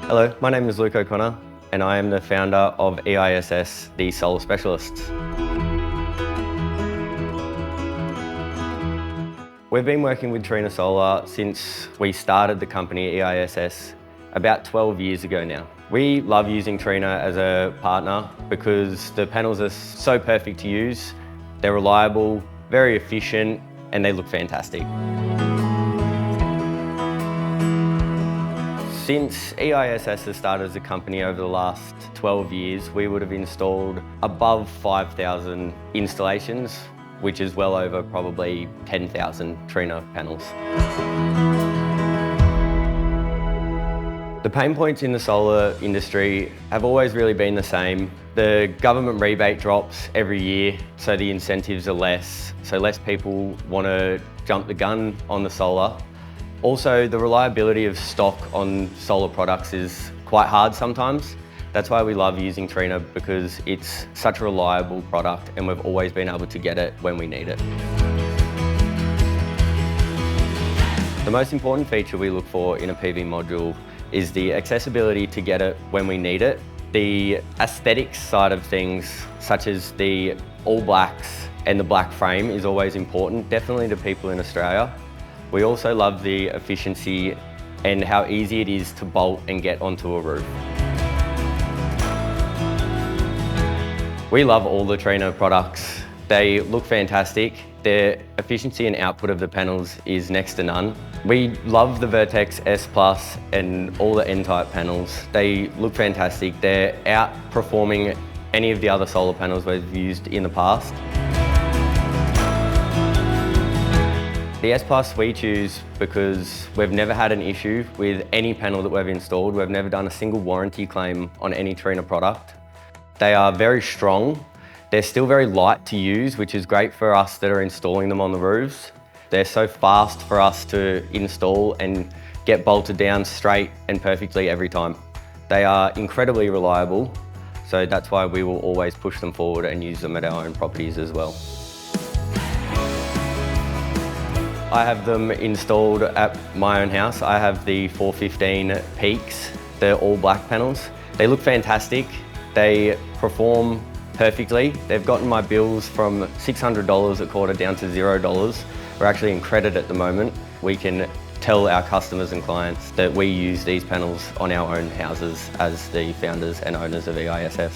Hello, my name is Luke O'Connor and I am the founder of EISS, the Solar Specialists. We've been working with Trina Solar since we started the company EISS about 12 years ago now. We love using Trina as a partner because the panels are so perfect to use, they're reliable, very efficient, and they look fantastic. Since EISS has started as a company over the last 12 years, we would have installed above 5,000 installations, which is well over probably 10,000 Trina panels. The pain points in the solar industry have always really been the same. The government rebate drops every year, so the incentives are less, so less people want to jump the gun on the solar. Also, the reliability of stock on solar products is quite hard sometimes. That's why we love using Trina, because it's such a reliable product and we've always been able to get it when we need it. The most important feature we look for in a PV module is the accessibility to get it when we need it. The aesthetics side of things, such as the all blacks and the black frame, is always important, definitely to people in Australia. We also love the efficiency and how easy it is to bolt and get onto a roof. We love all the Trina products. They look fantastic. Their efficiency and output of the panels is next to none. We love the Vertex S Plus and all the N-type panels. They look fantastic. They're outperforming any of the other solar panels we've used in the past. The S Plus we choose because we've never had an issue with any panel that we've installed. We've never done a single warranty claim on any Trina product. They are very strong. They're still very light to use, which is great for us that are installing them on the roofs. They're so fast for us to install and get bolted down straight and perfectly every time. They are incredibly reliable, so that's why we will always push them forward and use them at our own properties as well. I have them installed at my own house. I have the 415 Peaks. They're all black panels. They look fantastic. They perform perfectly. They've gotten my bills from $600 a quarter down to $0. We're actually in credit at the moment. We can tell our customers and clients that we use these panels on our own houses as the founders and owners of EISS.